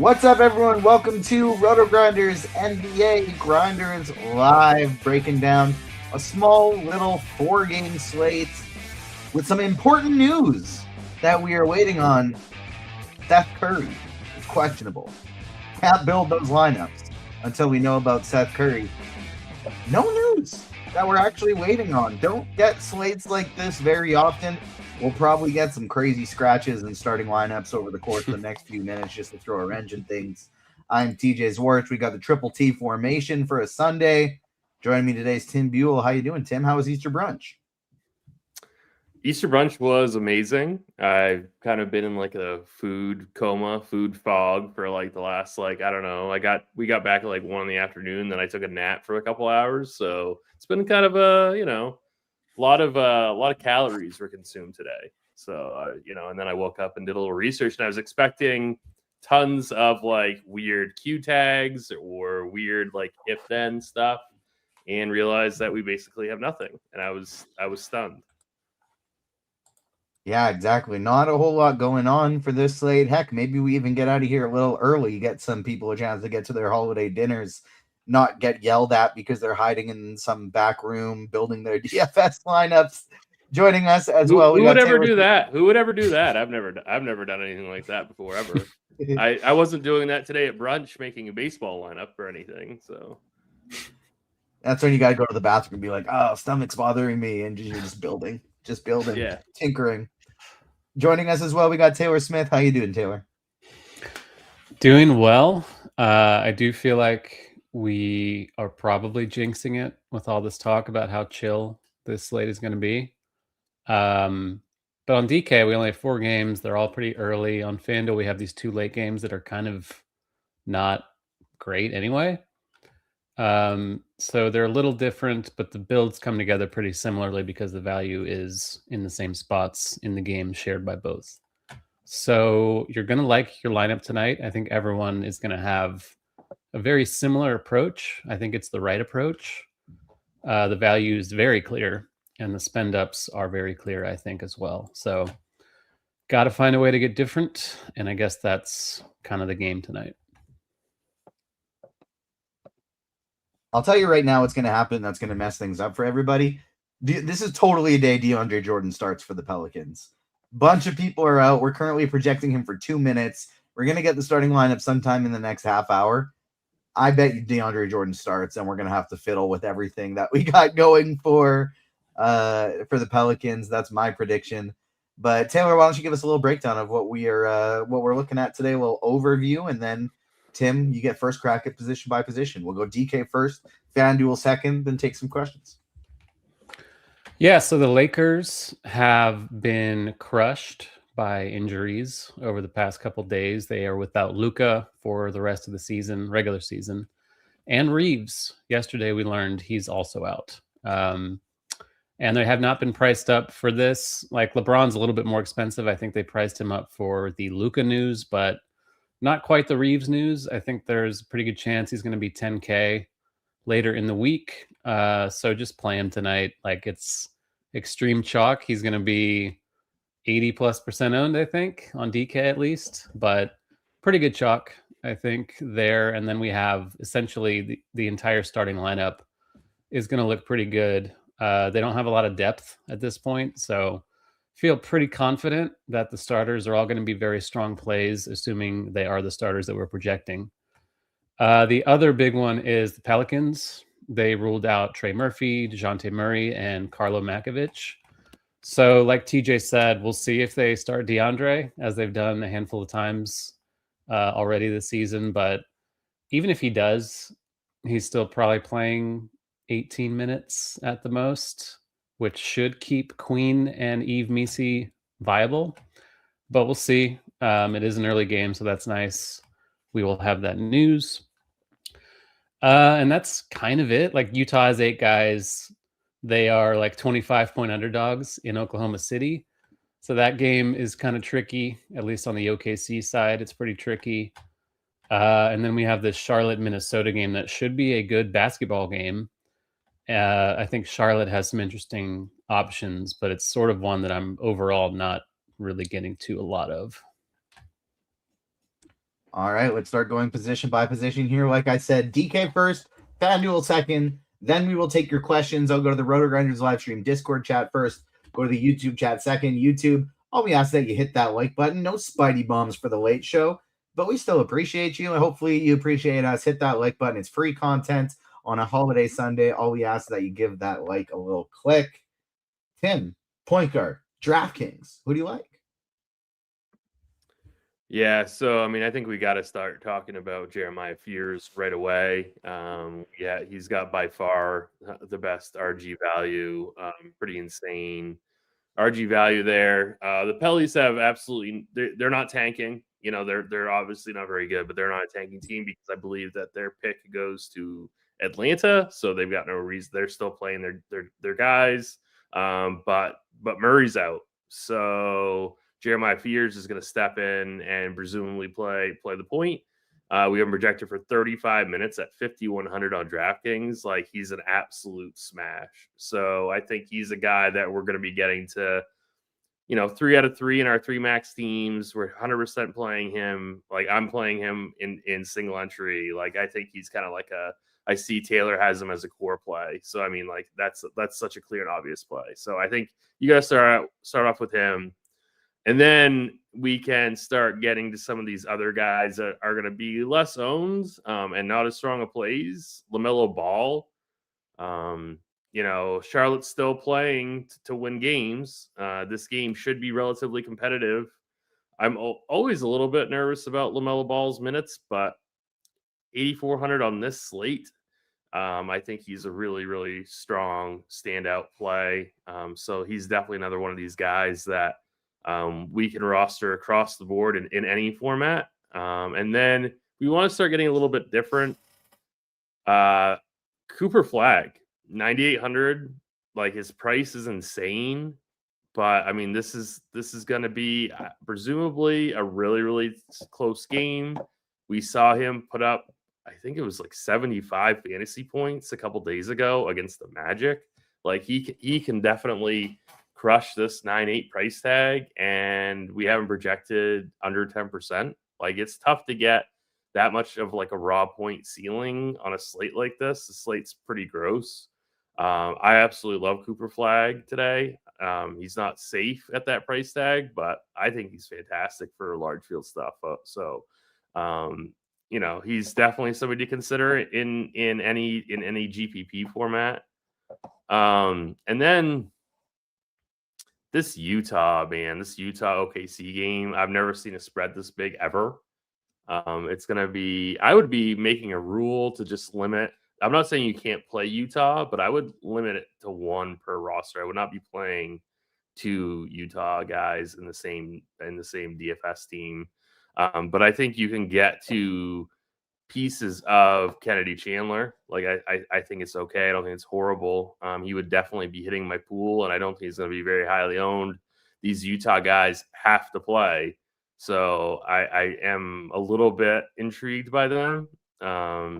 What's up, everyone? Welcome to RotoGrinders NBA Grinders Live, breaking down a small little four-game slate with some important news that we are waiting on. Seth Curry is questionable. Can't build those lineups until we know about Seth Curry. No news that we're actually waiting on. Don't get slates like this very often. We'll probably get some crazy scratches and starting lineups over the course of the next few minutes just to throw a wrench in things. I'm TJ Zwarich. We got the Triple T formation for a Sunday. Joining me today is Tim Buell. How you doing, Tim? How was Easter brunch? Easter brunch was amazing. I've kind of been in like a food coma, food fog for like the last I don't know. We got back at like 1 p.m. then I took a nap for a couple hours. So it's been kind of a lot of calories were consumed today. So and then I woke up and did a little research, and I was expecting tons of like weird Q tags or weird like if then stuff, and realized that we basically have nothing, and I was stunned. Yeah, exactly. Not a whole lot going on for this slate. Heck, maybe we even get out of here a little early, get some people a chance to get to their holiday dinners, not get yelled at because they're hiding in some back room building their DFS lineups. Joining us as well. Who would ever do that? Who would ever do that? I've never done anything like that before ever. I wasn't doing that today at brunch, making a baseball lineup or anything. So that's when you gotta go to the bathroom and be like, "Oh, stomach's bothering me," and you're just building, yeah, tinkering. Joining us as well, we got Taylor Smith. How you doing, Taylor? Doing well. I do feel like we are probably jinxing it with all this talk about how chill this slate is going to be. But on DK, we only have 4 games. They're all pretty early. On FanDuel, we have these 2 late games that are kind of not great anyway. So they're a little different, but the builds come together pretty similarly because the value is in the same spots in the game shared by both. So you're going to like your lineup tonight. I think everyone is going to have a very similar approach. I think it's the right approach. The value is very clear, and the spend ups are very clear, I think, as well. So got to find a way to get different, and I guess that's kind of the game tonight. I'll tell you right now what's going to happen that's going to mess things up for everybody. This is totally a day DeAndre Jordan starts for the Pelicans. Bunch of people are out. We're currently projecting him for 2 minutes. We're going to get the starting lineup sometime in the next half hour. I bet you DeAndre Jordan starts, and we're going to have to fiddle with everything that we got going for the Pelicans. That's my prediction. But Taylor, why don't you give us a little breakdown of what we're looking at today, a little overview, and then Tim, you get first crack at position by position. We'll go DK first, FanDuel second, then take some questions. Yeah, so the Lakers have been crushed by injuries over the past couple days. They are without Luka for the rest of the season, regular season. And Reeves, yesterday we learned he's also out. And they have not been priced up for this. Like LeBron's a little bit more expensive. I think they priced him up for the Luka news, but not quite the Reeves news. I think there's a pretty good chance he's going to be 10K later in the week. So just play him tonight. Like it's extreme chalk. He's going to be 80+% owned, I think, on DK at least, but pretty good chalk, I think, there. And then we have essentially the entire starting lineup is going to look pretty good. They don't have a lot of depth at this point, so feel pretty confident that the starters are all going to be very strong plays, assuming they are the starters that we're projecting. The other big one is the Pelicans. They ruled out Trey Murphy, DeJounte Murray, and Carlo Makovich. So like TJ said, we'll see if they start DeAndre, as they've done a handful of times already this season. But even if he does, he's still probably playing 18 minutes at the most, which should keep Queen and Eve Misi viable. But we'll see. It is an early game, so that's nice. We will have that news. And that's kind of it. Like Utah has 8 guys. They are like 25-point underdogs in Oklahoma City. So that game is kind of tricky, at least on the OKC side. It's pretty tricky. And then we have this Charlotte-Minnesota game that should be a good basketball game. I think Charlotte has some interesting options, but it's sort of one that I'm overall not really getting to a lot of. All right, let's start going position by position here. Like I said, DK first, FanDuel second. Then we will take your questions. I'll go to the RotoGrinders live stream Discord chat first. Go to the YouTube chat second. YouTube, all we ask that you hit that like button. No Spidey bombs for the late show, but we still appreciate you. And hopefully you appreciate us. Hit that like button. It's free content on a holiday Sunday. All we ask that you give that like a little click. Tim, point guard, DraftKings. Who do you like? Yeah, so I mean, I think we got to start talking about Jeremiah Fears right away. Yeah, he's got by far the best RG value, pretty insane RG value there. The Pellies have absolutely they're not tanking. You know, they're obviously not very good, but they're not a tanking team because I believe that their pick goes to Atlanta, so they've got no reason. They're still playing their guys, but Murray's out, so Jeremiah Fears is going to step in and presumably play the point. We have him projected for 35 minutes at 5,100 on DraftKings. Like, he's an absolute smash. So I think he's a guy that we're going to be getting to, 3 out of 3 in our 3 max teams. We're 100% playing him. Like, I'm playing him in single entry. Like, I think he's kind of like I see Taylor has him as a core play. So, I mean, like, that's such a clear and obvious play. So I think you got to start off with him. And then we can start getting to some of these other guys that are going to be less owned and not as strong of plays. LaMelo Ball, Charlotte's still playing to win games. This game should be relatively competitive. I'm always a little bit nervous about LaMelo Ball's minutes, but 8,400 on this slate. I think he's a really, really strong standout play. So he's definitely another one of these guys that we can roster across the board in any format. And then we want to start getting a little bit different. Cooper Flag, 9,800. Like, his price is insane, but I mean, this is going to be presumably a really, really close game. We saw him put up, I think it was like 75 fantasy points a couple days ago against the Magic. Like, he can definitely crush this 9.8 price tag, and we haven't projected under 10%. Like, it's tough to get that much of like a raw point ceiling on a slate like this. The slate's pretty gross. I absolutely love Cooper Flag today. He's not safe at that price tag, but I think he's fantastic for large field stuff. He's definitely somebody to consider in any GPP format. And then this Utah OKC game, I've never seen a spread this big ever. It's going to be, I would be making a rule to just limit. I'm not saying you can't play Utah, but I would limit it to 1 per roster. I would not be playing 2 Utah guys in the same DFS team. But I think you can get to pieces of Kennedy Chandler. Like, I think it's okay. I don't think it's horrible. He would definitely be hitting my pool, and I don't think he's going to be very highly owned. These Utah guys have to play, so I am a little bit intrigued by them.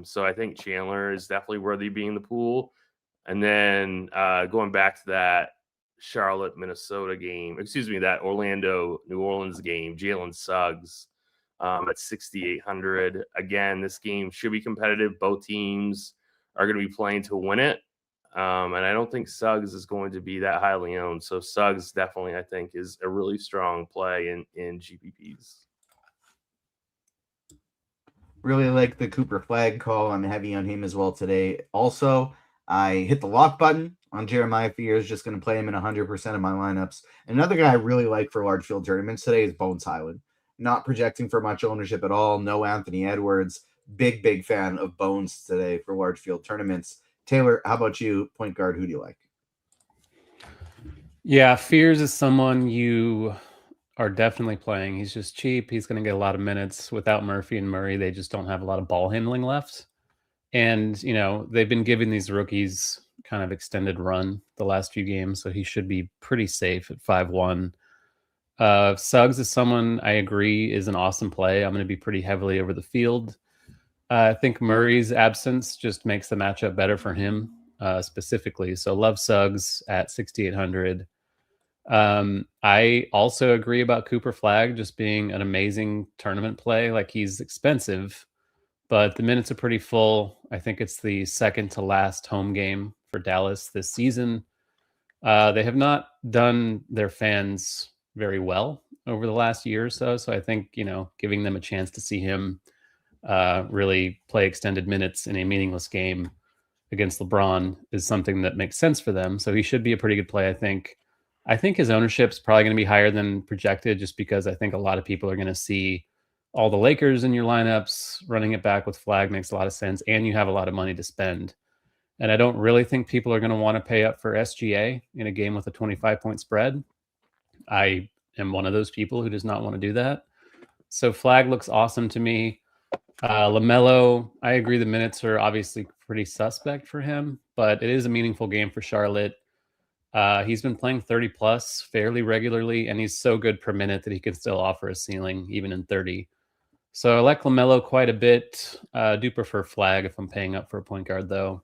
So I think Chandler is definitely worthy of being in the pool. And then going back to that Charlotte, Minnesota game, that Orlando, New Orleans game, Jalen Suggs at 6,800. Again, this game should be competitive. Both teams are going to be playing to win it. And I don't think Suggs is going to be that highly owned. So Suggs definitely, I think, is a really strong play in GPPs. Really like the Cooper Flag call. I'm heavy on him as well today. Also, I hit the lock button on Jeremiah Fears, just going to play him in 100% of my lineups. Another guy I really like for large field tournaments today is Bones Highland. Not projecting for much ownership at all. No Anthony Edwards. Big fan of Bones today for large field tournaments. Taylor, how about you? Point guard, who do you like? Yeah, Fears is someone you are definitely playing. He's just cheap. He's going to get a lot of minutes. Without Murphy and Murray, they just don't have a lot of ball handling left. And, they've been giving these rookies kind of extended run the last few games, so he should be pretty safe at 5-1. Suggs is someone I agree is an awesome play. I'm going to be pretty heavily over the field. I think Murray's absence just makes the matchup better for him specifically. So love Suggs at 6,800. I also agree about Cooper Flag just being an amazing tournament play. Like, he's expensive, but the minutes are pretty full. I think it's the second to last home game for Dallas this season. They have not done their fans very well over the last year or so. So I think, giving them a chance to see him really play extended minutes in a meaningless game against LeBron is something that makes sense for them. So he should be a pretty good play, I think. I think his ownership's probably going to be higher than projected just because I think a lot of people are going to see all the Lakers in your lineups. Running it back with Flag makes a lot of sense, and you have a lot of money to spend. And I don't really think people are going to want to pay up for SGA in a game with a 25-point spread. I am one of those people who does not want to do that. So Flag looks awesome to me. LaMelo, I agree the minutes are obviously pretty suspect for him, but it is a meaningful game for Charlotte. He's been playing 30 plus fairly regularly, and he's so good per minute that he can still offer a ceiling even in 30. So I like LaMelo quite a bit. I do prefer Flag if I'm paying up for a point guard, though.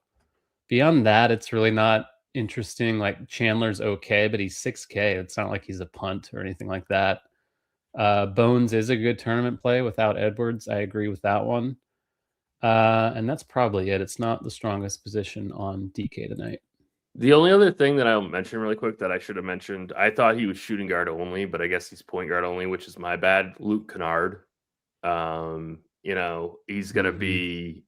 Beyond that, it's really not interesting. Like, Chandler's okay, but he's 6K. It's not like he's a punt or anything like that. Bones is a good tournament play without Edwards. I agree with that one. And that's probably it. It's not the strongest position on DK tonight. The only other thing that I'll mention really quick that I should have mentioned, I thought he was shooting guard only, but I guess he's point guard only, which is my bad. Luke Kennard. He's going to be,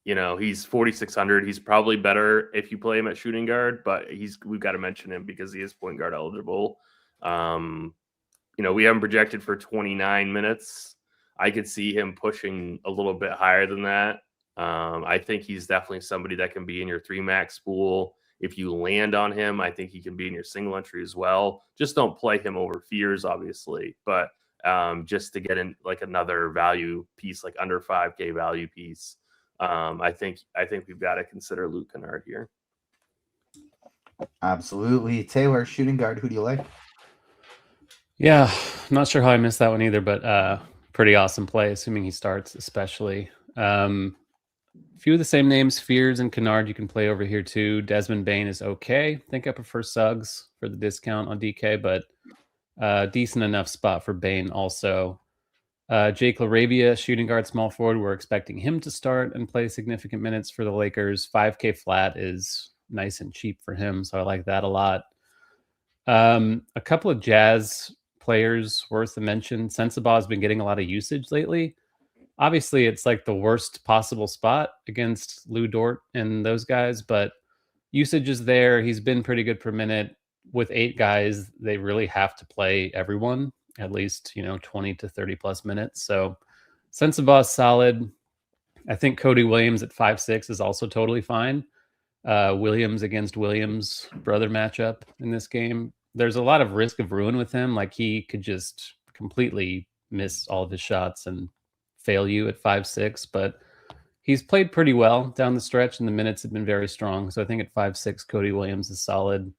he's 4,600. He's probably better if you play him at shooting guard, but we've got to mention him because he is point guard eligible. We haven't projected for 29 minutes. I could see him pushing a little bit higher than that. I think he's definitely somebody that can be in your 3-max pool. If you land on him, I think he can be in your single entry as well. Just don't play him over Fears, obviously, but just to get in like another value piece, like under 5K value piece. I think we've got to consider Luke Kennard here. Absolutely. Taylor, shooting guard, who do you like? Yeah, I'm not sure how I missed that one either, but pretty awesome play, assuming he starts, especially. A few of the same names, Fears and Kennard, you can play over here too. Desmond Bane is okay. I think I prefer Suggs for the discount on DK, but decent enough spot for Bane also. Jake LaRavia, shooting guard, small forward. We're expecting him to start and play significant minutes for the Lakers. 5K flat is nice and cheap for him, so I like that a lot. A couple of Jazz players worth a mention. Sensabaugh has been getting a lot of usage lately. Obviously, it's like the worst possible spot against Lou Dort and those guys, but usage is there. He's been pretty good per minute. With 8 guys, they really have to play everyone at least, 20 to 30 plus minutes. So Sensabaugh is solid. I think Cody Williams at 5'6" is also totally fine. Williams against Williams, brother matchup in this game. There's a lot of risk of ruin with him. Like, he could just completely miss all of his shots and fail you at 5'6", but he's played pretty well down the stretch and the minutes have been very strong. So I think at 5'6", Cody Williams is solid.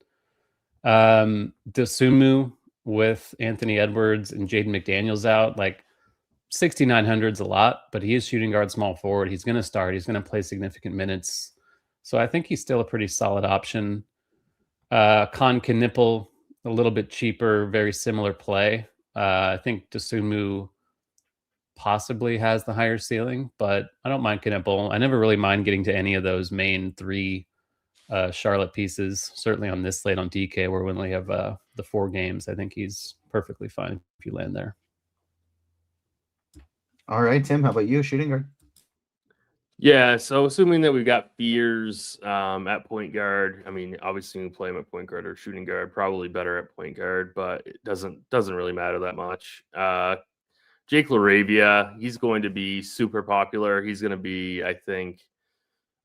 Dosunmu with Anthony Edwards and Jaden McDaniels out, like 6,900 is a lot, but he is shooting guard, small forward. He's going to start. He's going to play significant minutes. So I think he's still a pretty solid option. Con Knipple, a little bit cheaper, very similar play. I think Dosunmu possibly has the higher ceiling, but I don't mind Knipple. I never really mind getting to any of those main 3 Charlotte pieces. Certainly on this slate on DK, where we only have the 4 games, I think he's perfectly fine if you land there. All right, Tim, how about you, shooting guard? Yeah, so assuming that we've got Fears at point guard, I mean, obviously we play him at point guard or shooting guard, probably better at point guard, but it doesn't really matter that much. Jake LaRavia, he's going to be super popular. He's going to be, I think,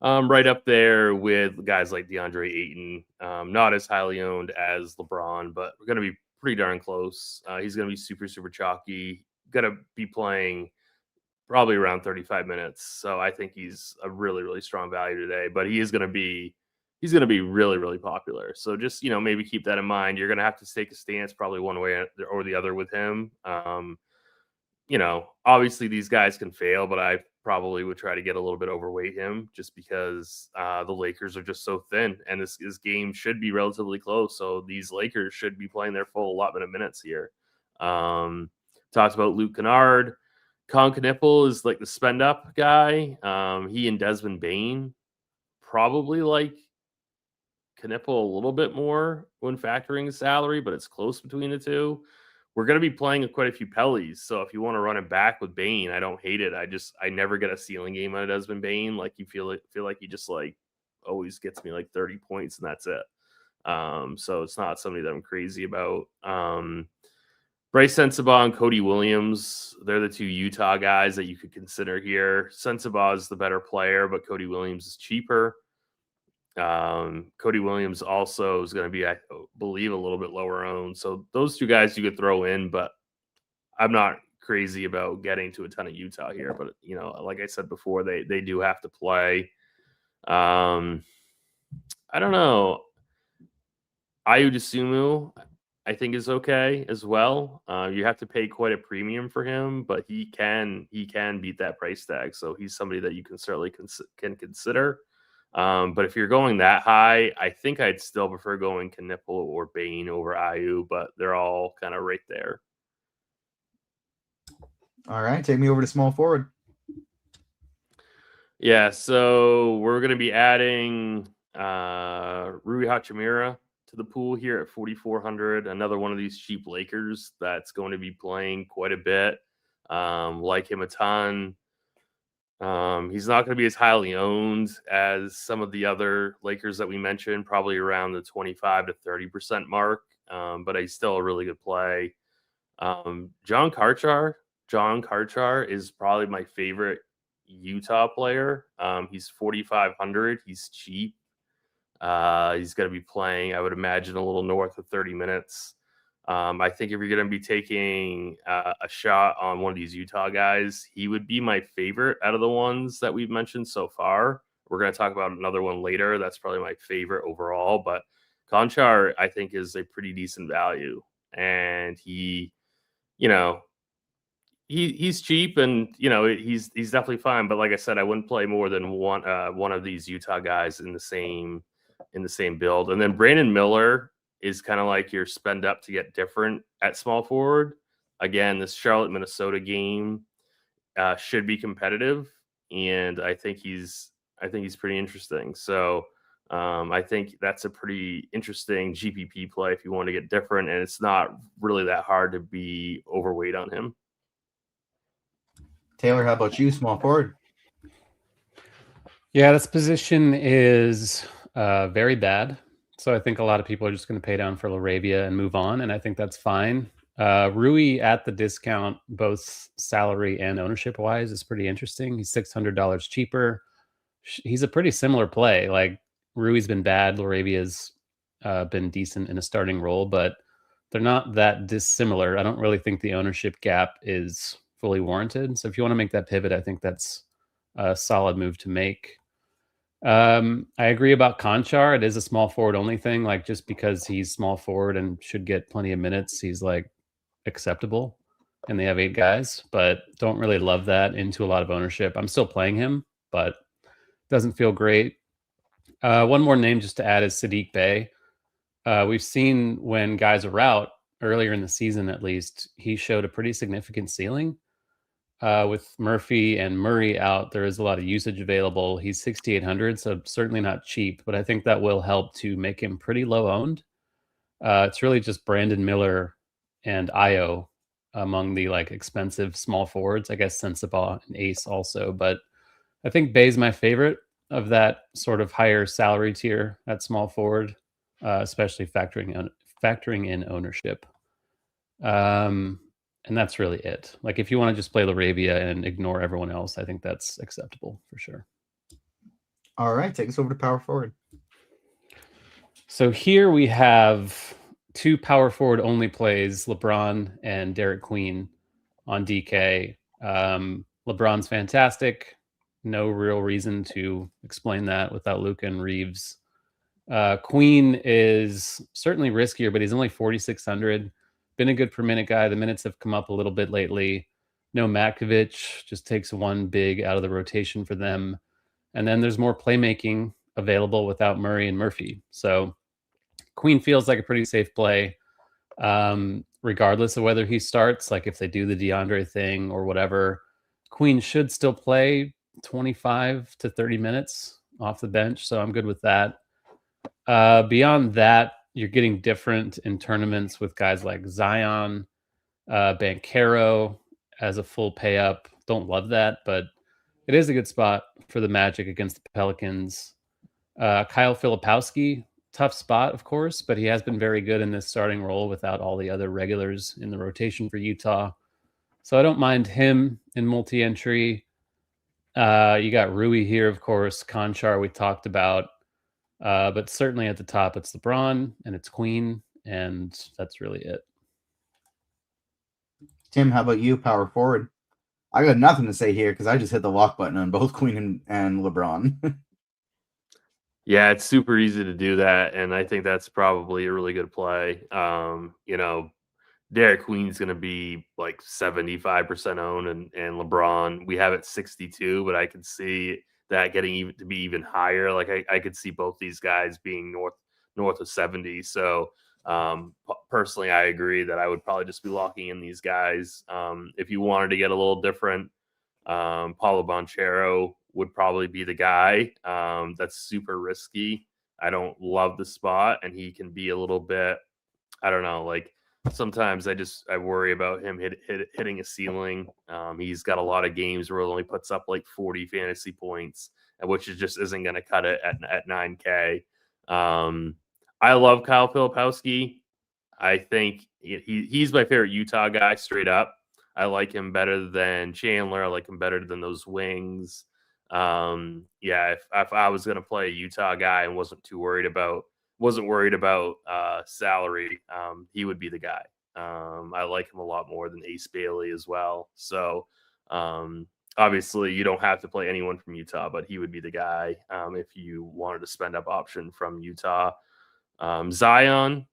right up there with guys like DeAndre Ayton. Not as highly owned as LeBron, but we're going to be pretty darn close. He's going to be super, super chalky. Going to be playing probably around 35 minutes. So I think he's a really, really strong value today, but he's going to be really, really popular. So just, maybe keep that in mind. You're going to have to take a stance probably one way or the other with him. obviously these guys can fail, but I probably would try to get a little bit overweight him just because the Lakers are just so thin, and this game should be relatively close. So these Lakers should be playing their full allotment of minutes here. Talked about Luke Kennard. Con Knipple is like the spend up guy. He and Desmond Bain probably like Knipple a little bit more when factoring his salary, but it's close between the two. We're going to be playing quite a few Pellies, so if you want to run it back with Bain, I don't hate it. I never get a ceiling game on Desmond Bain. Like you feel like he just like always gets me like 30 points and that's it. So it's not somebody that I'm crazy about. Bryce Sensabaugh and Cody Williams, they're the two Utah guys that you could consider here. Sensabaugh is the better player, but Cody Williams is cheaper. Cody Williams also is going to be, I believe, a little bit lower owned. So those two guys you could throw in, but I'm not crazy about getting to a ton of Utah here. But, like I said before, they do have to play. I don't know. Ayu Dosunmu, I think, is okay as well. You have to pay quite a premium for him, but he can beat that price tag. So he's somebody that you can certainly can consider. But if you're going that high, I think I'd still prefer going Knipple or Bain over Ayu, but they're all kind of right there. All right, take me over to small forward. Yeah, so we're going to be adding Rui Hachimura to the pool here at 4,400. Another one of these cheap Lakers that's going to be playing quite a bit. Like him a ton. He's not going to be as highly owned as some of the other Lakers that we mentioned, probably around the 25 to 30% mark, but he's still a really good play. John Karchar is probably my favorite Utah player. He's 4,500. He's cheap. He's going to be playing, I would imagine, a little north of 30 minutes. I think if you're going to be taking a shot on one of these Utah guys, he would be my favorite out of the ones that we've mentioned so far. We're going to talk about another one later. That's probably my favorite overall, but Konchar, I think, is a pretty decent value. And he's cheap and, he's definitely fine. But like I said, I wouldn't play more than one of these Utah guys in the same build. And then Brandon Miller is kind of like your spend up to get different at small forward. Again, this Charlotte, Minnesota game should be competitive, and I think he's pretty interesting. So I think that's a pretty interesting GPP play if you want to get different, and it's not really that hard to be overweight on him. Taylor, how about you, small forward? Yeah, this position is very bad. So I think a lot of people are just going to pay down for Laravia and move on, and I think that's fine. Rui at the discount, both salary and ownership wise, is pretty interesting. He's $600 cheaper. He's a pretty similar play. Like Rui's been bad, Laravia's been decent in a starting role, but they're not that dissimilar. I don't really think the ownership gap is fully warranted. So if you want to make that pivot, I think that's a solid move to make. I agree about Konchar. It is a small forward only thing. Like just because he's small forward and should get plenty of minutes, he's like acceptable. And they have 8 guys, but don't really love that into a lot of ownership. I'm still playing him, but doesn't feel great. One more name just to add is Sadiq Bey. We've seen when guys are out earlier in the season, at least, he showed a pretty significant ceiling. With Murphy and Murray out, there is a lot of usage available. He's 6,800, so certainly not cheap, but I think that will help to make him pretty low owned. It's really just Brandon Miller and Io among the like expensive small forwards. I guess Sensabaugh and Ace also, but I think Bay's my favorite of that sort of higher salary tier at small forward, especially factoring in ownership. And that's really it. Like if you want to just play Laravia and ignore everyone else, I think that's acceptable for sure. All right, take us over to power forward. So here we have 2 power forward only plays, LeBron and Derek Queen on DK. LeBron's fantastic. No real reason to explain that without Luka and Reeves. Queen is certainly riskier, but he's only 4,600. Been a good per minute guy. The minutes have come up a little bit lately. No Matkovic, just takes one big out of the rotation for them. And then there's more playmaking available without Murray and Murphy. So Queen feels like a pretty safe play, regardless of whether he starts. Like if they do the DeAndre thing or whatever, Queen should still play 25 to 30 minutes off the bench. So I'm good with that. Beyond that, you're getting different in tournaments with guys like Zion, Banchero as a full pay up. Don't love that, but it is a good spot for the Magic against the Pelicans. Kyle Filipowski, tough spot, of course, but he has been very good in this starting role without all the other regulars in the rotation for Utah. So I don't mind him in multi-entry. You got Rui here, of course. Conchar we talked about. But certainly at the top, it's LeBron and it's Queen, and that's really it. Tim, how about you, power forward? I got nothing to say here because I just hit the lock button on both Queen and LeBron. Yeah, it's super easy to do that, and I think that's probably a really good play. You know, Derek Queen's going to be like 75% owned, and LeBron, we have it 62, but I could see that getting even to be even higher. Like I could see both these guys being north of 70. So personally, I agree that I would probably just be locking in these guys. If you wanted to get a little different, Paulo Banchero would probably be the guy. That's super risky. I don't love the spot, and he can be a little bit, I don't know, like sometimes I worry about him hitting a ceiling. He's got a lot of games where he only puts up like 40 fantasy points, which just isn't going to cut it at 9K. I love Kyle Filipowski. I think he's my favorite Utah guy straight up. I like him better than Chandler. I like him better than those wings. Yeah, if I was going to play a Utah guy and wasn't worried about salary, he would be the guy. I like him a lot more than Ace Bailey as well. So obviously you don't have to play anyone from Utah, but he would be the guy if you wanted to spend up option from Utah. Zion,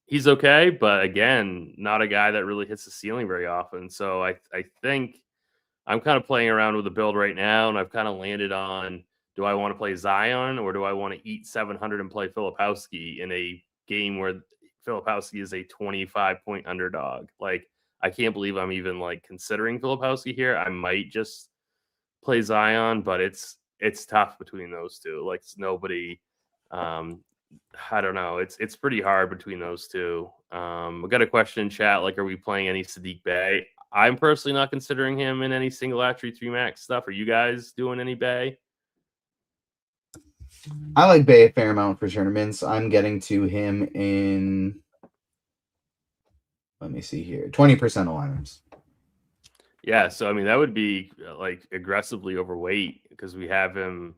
he's okay, but again, not a guy that really hits the ceiling very often. So I think I'm kind of playing around with the build right now, and I've kind of landed on, do I want to play Zion or do I want to eat 700 and play Filipowski in a game where Filipowski is a 25-point underdog? Like, I can't believe I'm even like considering Filipowski here. I might just play Zion, but it's tough between those two. Like, it's nobody. I don't know. It's pretty hard between those two. I got a question in chat. Like, are we playing any Sadiq Bey? I'm personally not considering him in any single attribute 3 max stuff. Are you guys doing any Bey? I like Bey a fair amount for tournaments. I'm getting to him in, let me see here, 20% of lineups. Yeah, so I mean that would be like aggressively overweight because we have him.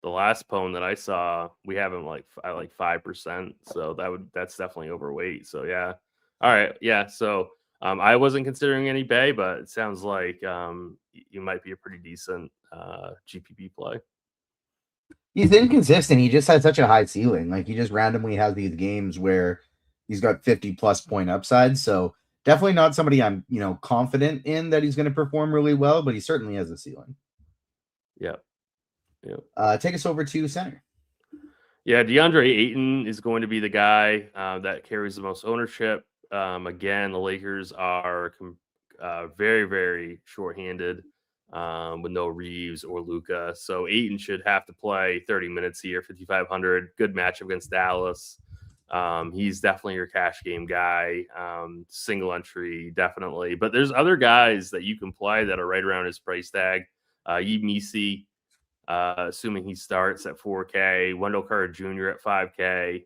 The last pwn that I saw, we have him like 5%. So that's definitely overweight. So yeah, all right, yeah. So I wasn't considering any Bey, but it sounds like you might be a pretty decent GPP play. He's inconsistent. He just has such a high ceiling. Like, he just randomly has these games where he's got 50+ point upside. So definitely not somebody I'm, confident in that he's going to perform really well, but he certainly has a ceiling. Yep. Take us over to center. Yeah, DeAndre Ayton is going to be the guy that carries the most ownership. Again, the Lakers are very, very shorthanded with no Reeves or Luka. So Ayton should have to play 30 minutes here, 5,500. Good matchup against Dallas. He's definitely your cash game guy. Single entry, definitely. But there's other guys that you can play that are right around his price tag. Yves assuming he starts at 4K, Wendell Carter Jr. at 5K.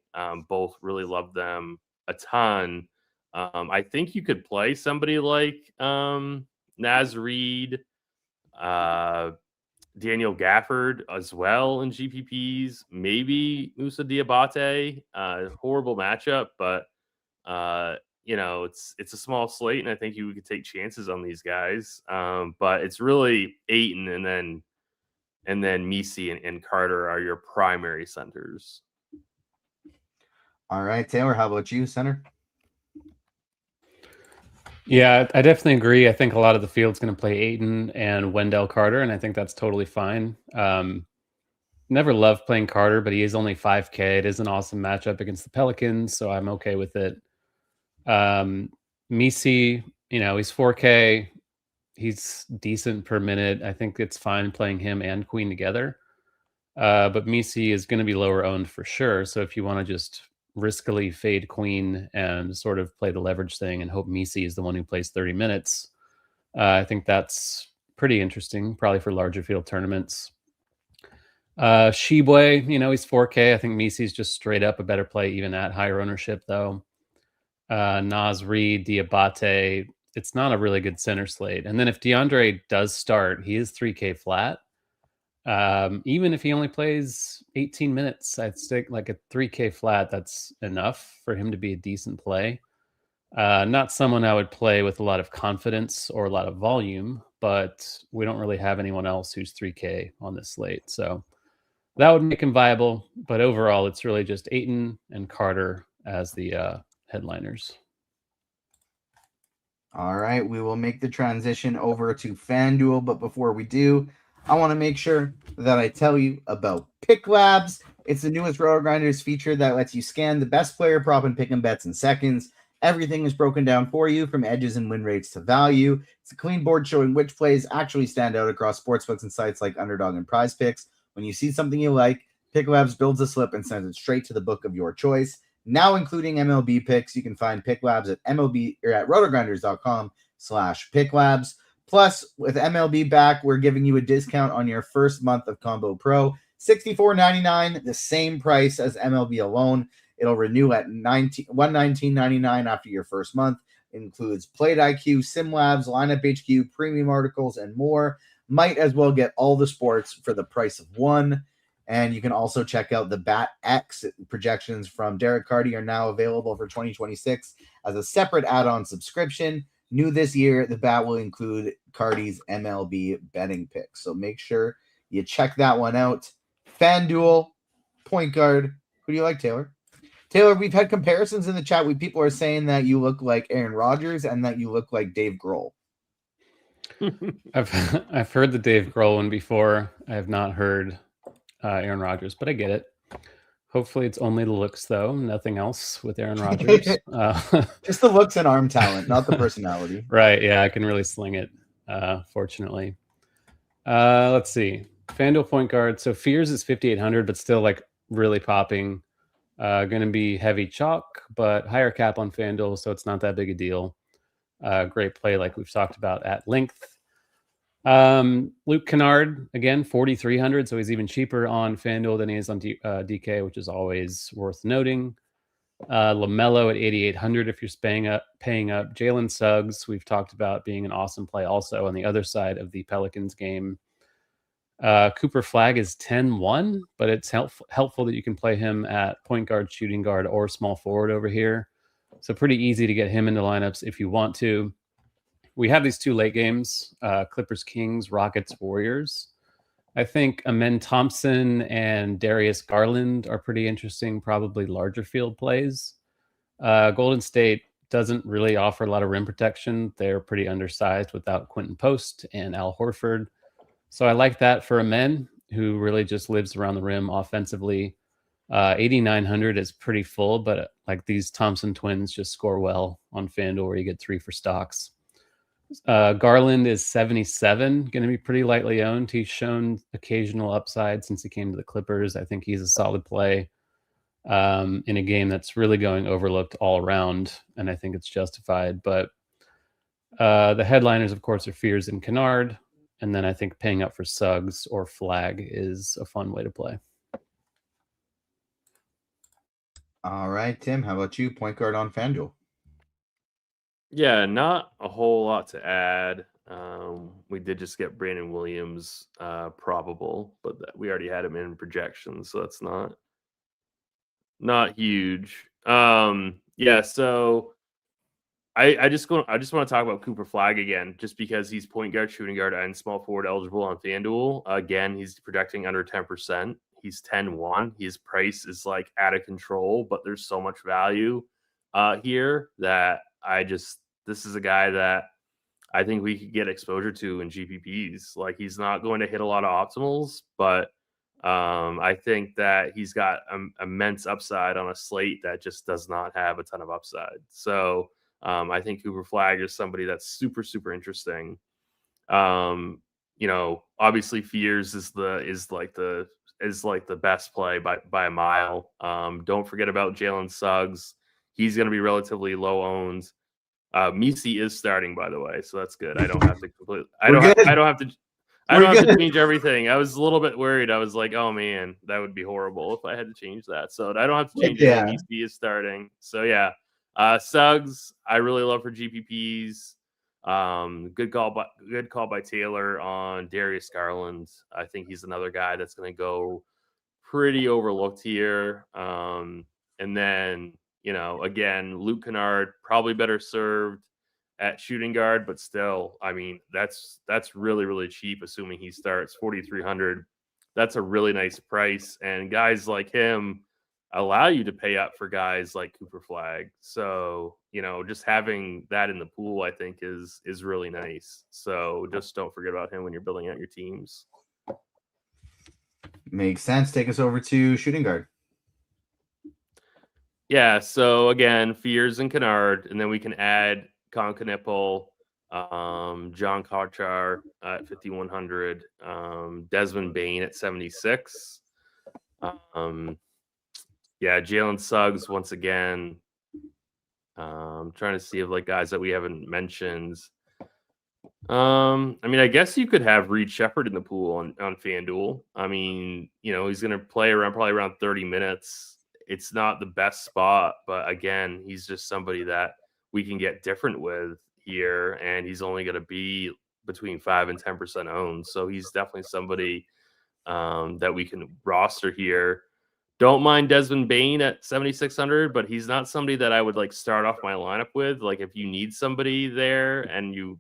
Both really love them a ton. I think you could play somebody like Naz Reid, Daniel Gafford as well in GPPs. Maybe Moussa Diabate. Horrible matchup, but it's a small slate, and I think you could take chances on these guys. But it's really Ayton and then Misi and Carter are your primary centers. All right, Taylor, how about you, center? Yeah, I definitely agree. I think a lot of the field's going to play Ayton and Wendell Carter, and I think that's totally fine. Never loved playing Carter, but he is only 5K. It is an awesome matchup against the Pelicans, so I'm okay with it. Misi, he's 4K. He's decent per minute. I think it's fine playing him and Queen together. But Misi is going to be lower owned for sure. So if you want to just riskily fade Queen and sort of play the leverage thing and hope Misi is the one who plays 30 minutes, I think that's pretty interesting, probably for larger field tournaments. Shibwe, he's 4K. I think Misi's just straight up a better play, even at higher ownership, though. Naz Reid, Diabate, it's not a really good center slate. And then if DeAndre does start, he is 3K flat. Even if he only plays 18 minutes, I'd stick like a 3K flat. That's enough for him to be a decent play. Not someone I would play with a lot of confidence or a lot of volume, but we don't really have anyone else who's 3K on this slate. So that would make him viable. But overall, it's really just Ayton and Carter as the headliners. All right, we will make the transition over to FanDuel, but before we do, I want to make sure that I tell you about PickLabs. It's the newest RotoGrinders feature that lets you scan the best player prop and pick 'em bets in seconds. Everything is broken down for you, from edges and win rates to value. It's a clean board showing which plays actually stand out across sportsbooks and sites like Underdog and Prize Picks. When you see something you like, PickLabs builds a slip and sends it straight to the book of your choice. Now including MLB picks. You can find PickLabs at MLB or at rotogrinders.com/PickLabs. Plus, with MLB back, we're giving you a discount on your first month of Combo Pro. $64.99, the same price as MLB alone. It'll renew at $119.99 after your first month. It includes Plate IQ, SimLabs, Lineup HQ, premium articles, and more. Might as well get all the sports for the price of one. And you can also check out the Bat X projections from Derek Carty are now available for 2026 as a separate add-on subscription. New this year, the Bat will include Carty's MLB betting picks. So make sure you check that one out. FanDuel, point guard. Who do you like, Taylor? Taylor, we've had comparisons in the chat where people are saying that you look like Aaron Rodgers and that you look like Dave Grohl. I've heard the Dave Grohl one before. I have not heard Aaron Rodgers, but I get it. Hopefully it's only the looks, though. Nothing else with Aaron Rodgers. Just the looks and arm talent, not the personality. Right, yeah, I can really sling it, fortunately. Let's see. FanDuel point guard. So Fears is 5,800, but still like really popping. Going to be heavy chalk, but higher cap on FanDuel, so it's not that big a deal. Great play like we've talked about at length. Luke Kennard, again, 4,300, so he's even cheaper on FanDuel than he is on DK, which is always worth noting. LaMelo at 8,800 if you're paying up. Jalen Suggs, we've talked about being an awesome play also on the other side of the Pelicans game. Cooper Flagg is 10-1, but it's helpful that you can play him at point guard, shooting guard, or small forward over here. So pretty easy to get him into lineups if you want to. We have these two late games, Clippers, Kings, Rockets, Warriors. I think Amen Thompson and Darius Garland are pretty interesting, probably larger field plays. Golden State doesn't really offer a lot of rim protection. They're pretty undersized without Quentin Post and Al Horford. So I like that for Amen, who really just lives around the rim offensively. 8,900 is pretty full, but like these Thompson twins just score well on FanDuel where you get 3 for stocks. Garland is 77, going to be pretty lightly owned. He's shown occasional upside since he came to the Clippers. I think he's a solid play in a game that's really going overlooked all around, and I think it's justified. But the headliners, of course, are Fears and Kennard, and then I think paying up for Suggs or Flagg is a fun way to play. All right, Tim, how about you? Point guard on FanDuel. Yeah, not a whole lot to add. We did just get Brandon Williams probable, but we already had him in projections, so that's not huge. Yeah, so I just want to talk about Cooper Flagg again, just because he's point guard, shooting guard, and small forward eligible on FanDuel. Again, he's projecting under 10%. He's 10-1. His price is like out of control, but there's so much value here that I just this is a guy that I think we could get exposure to in GPPs. Like, he's not going to hit a lot of optimals, but I think that he's got immense upside on a slate that just does not have a ton of upside. So I think Cooper Flagg is somebody that's super, super interesting. Obviously Fears is like the best play by a mile. Don't forget about Jalen Suggs. He's going to be relatively low owned. Misi is starting, by the way, so that's good. I don't have to complete. I don't have to change everything. I was a little bit worried. I was like, oh man, that would be horrible if I had to change that. So I don't have to change it. Misi is starting. So yeah, Suggs, I really love for GPPs. Good call by Taylor on Darius Garland. I think he's another guy that's going to go pretty overlooked here. And then, again, Luke Kennard probably better served at shooting guard, but still, I mean, that's really, really cheap, assuming he starts 4,300. That's a really nice price. And guys like him allow you to pay up for guys like Cooper Flagg. So, just having that in the pool, I think is really nice. So just don't forget about him when you're building out your teams. Makes sense. Take us over to shooting guard. Yeah, so again, Fears and Kennard, and then we can add Con Knipple, John Kochar at 5,100, Desmond Bain at 76. Jalen Suggs once again. I'm trying to see if guys that we haven't mentioned. I guess you could have Reed Shepherd in the pool on FanDuel. He's going to play probably around 30 minutes. It's not the best spot, but again, he's just somebody that we can get different with here, and he's only going to be between 5 and 10% owned. So he's definitely somebody that we can roster here. Don't mind Desmond Bain at 7,600, but he's not somebody that I would start off my lineup with. If you need somebody there, and if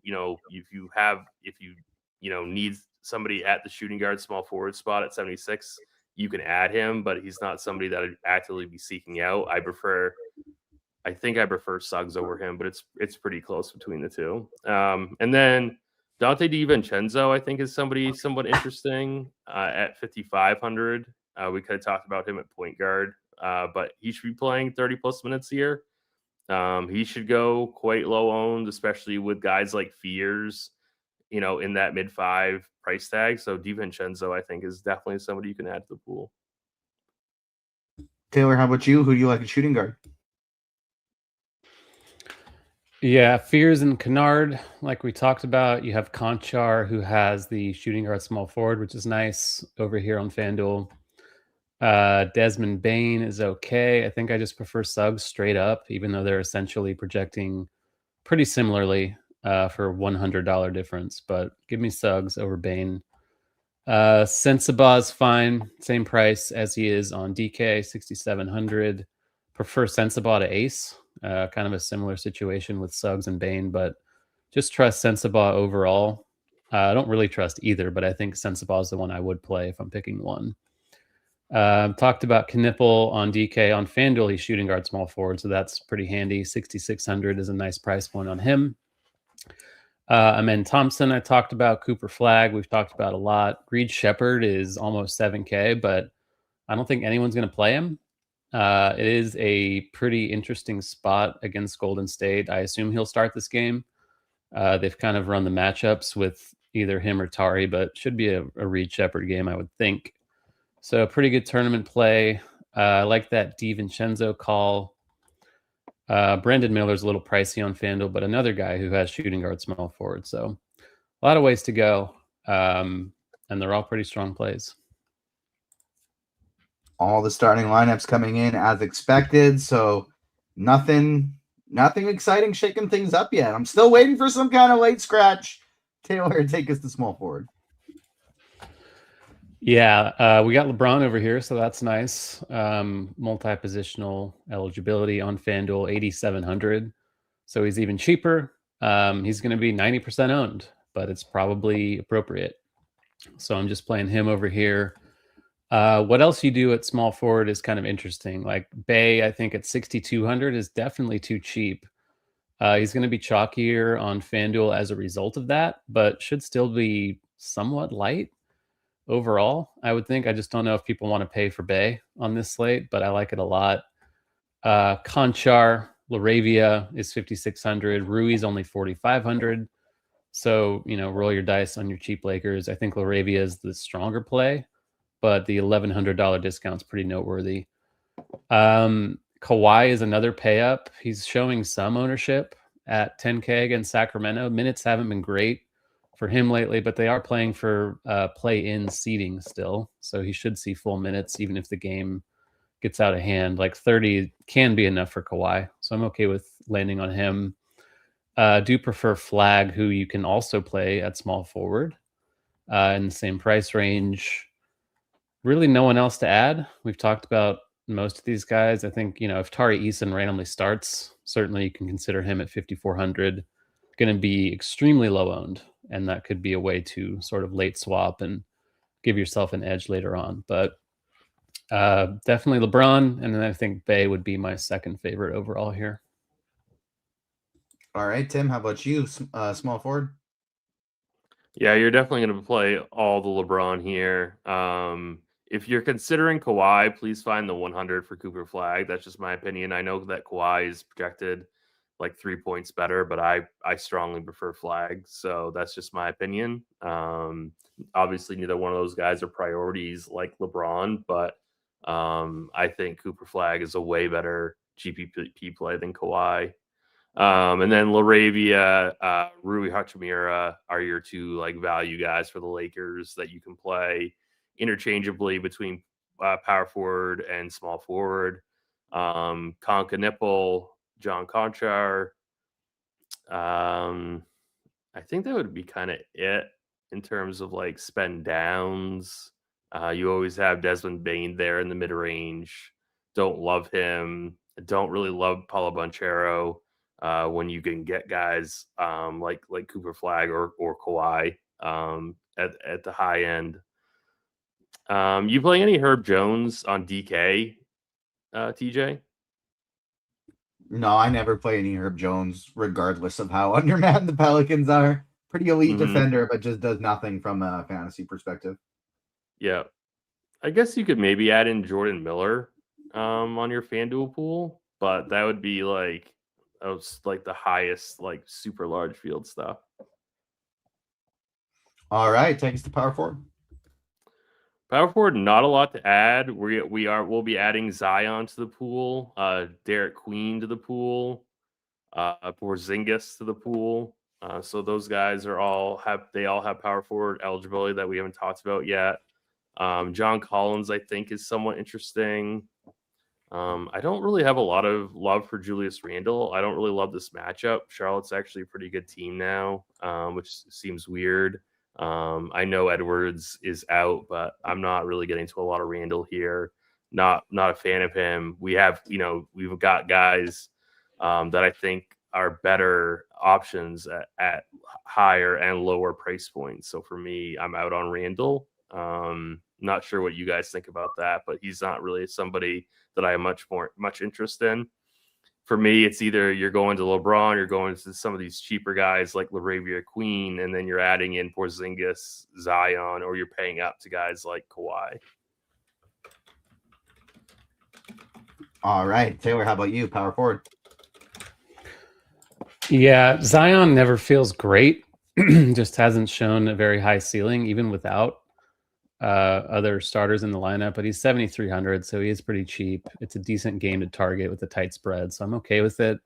you need somebody at the shooting guard small forward spot at 76, you can add him, but he's not somebody that I'd actively be seeking out. I think I prefer Suggs over him, but it's pretty close between the two. And then Dante DiVincenzo, I think, is somebody somewhat interesting at 5,500. We could have talked about him at point guard, but he should be playing 30 plus minutes here. He should go quite low owned, especially with guys like Fears, in that mid-5 price tag. So DiVincenzo, I think, is definitely somebody you can add to the pool. Taylor, how about you? Who do you like at shooting guard? Yeah, Fears and Kennard, like we talked about. You have Conchar, who has the shooting guard small forward, which is nice over here on FanDuel. Desmond Bain is okay. I think I just prefer Suggs straight up, even though they're essentially projecting pretty similarly for $100 difference. But give me Suggs over Bain. Sensabaugh is fine. Same price as he is on DK, 6,700. Prefer Sensabaugh to Ace. Kind of a similar situation with Suggs and Bain, but just trust Sensabaugh overall. I don't really trust either, but I think Sensabaugh is the one I would play if I'm picking one. Talked about Knipple on DK. On FanDuel, he's shooting guard small forward, so that's pretty handy. 6,600 is a nice price point on him. Amen Thompson, I talked about. Cooper Flagg, we've talked about a lot. Reed Shepherd is almost 7K, but I don't think anyone's going to play him. It is a pretty interesting spot against Golden State. I assume he'll start this game. They've kind of run the matchups with either him or Tari, but should be a Reed Shepherd game, I would think. So pretty good tournament play. I like that DiVincenzo call. Brandon Miller's a little pricey on FanDuel, but another guy who has shooting guard small forward. So a lot of ways to go. And they're all pretty strong plays. All the starting lineups coming in as expected. So nothing exciting shaking things up yet. I'm still waiting for some kind of late scratch. Taylor, take us to small forward. Yeah, we got LeBron over here, so that's nice. Multi-positional eligibility on FanDuel, 8,700. So he's even cheaper. He's going to be 90% owned, but it's probably appropriate. So I'm just playing him over here. What else you do at small forward is kind of interesting. Like Bay, I think at 6,200 is definitely too cheap. He's going to be chalkier on FanDuel as a result of that, but should still be somewhat light overall, I would think. I just don't know if people want to pay for Bay on this slate, but I like it a lot. Conchar, Laravia is 5,600. Rui's only 4,500. So, roll your dice on your cheap Lakers. I think Laravia is the stronger play, but the $1,100 discount is pretty noteworthy. Kawhi is another pay up. He's showing some ownership at 10K against Sacramento. Minutes haven't been great for him lately, but they are playing for play-in seeding still. So he should see full minutes, even if the game gets out of hand. Like 30 can be enough for Kawhi. So I'm okay with landing on him. Do prefer Flag, who you can also play at small forward in the same price range. Really no one else to add. We've talked about most of these guys. I think, if Tari Eason randomly starts, certainly you can consider him at 5,400. Going to be extremely low owned, and that could be a way to sort of late swap and give yourself an edge later on. But definitely LeBron, and then I think Bay would be my second favorite overall here. All right, Tim, how about you? Small forward? Yeah, you're definitely going to play all the LeBron here. If you're considering Kawhi, please find the 100 for Cooper Flag. That's just my opinion. I know that Kawhi is projected like 3 points better, but I strongly prefer Flag. So that's just my opinion. Obviously, neither one of those guys are priorities like LeBron, but I think Cooper Flag is a way better GPP play than Kawhi. And then Laravia, Rui Hachimura are your two like value guys for the Lakers that you can play interchangeably between power forward and small forward. Conka Nipple, John Conchar. I think that would be kind of it in terms of like spend downs. You always have Desmond Bain there in the mid range. Don't love him. Don't really love Paulo Banchero. When you can get guys like Cooper Flag or Kawhi at the high end. You playing any Herb Jones on DK, TJ? No, I never play any Herb Jones, regardless of how undermanned the Pelicans are. Pretty elite defender, but just does nothing from a fantasy perspective. Yeah. I guess you could maybe add in Jordan Miller on your FanDuel pool, but that would be like the highest, like super large field stuff. All right, take us to power forward. Power forward, not a lot to add. We'll be adding Zion to the pool, Derek Queen to the pool, Porzingis to the pool. So those guys all have power forward eligibility that we haven't talked about yet. John Collins, I think, is somewhat interesting. I don't really have a lot of love for Julius Randle. I don't really love this matchup. Charlotte's actually a pretty good team now, which seems weird. I know Edwards is out, but I'm not really getting to a lot of Randle here. Not a fan of him. We've got guys that I think are better options at higher and lower price points. So for me, I'm out on Randle. Not sure what you guys think about that, but he's not really somebody that I have much interest in. For me, it's either you're going to LeBron, you're going to some of these cheaper guys like Laravia Queen, and then you're adding in Porzingis, Zion, or you're paying up to guys like Kawhi. All right, Taylor, how about you? Power forward. Yeah, Zion never feels great. Just hasn't shown a very high ceiling, even without other starters in the lineup, but he's 7,300, so he is pretty cheap. It's a decent game to target with a tight spread, so I'm okay with it.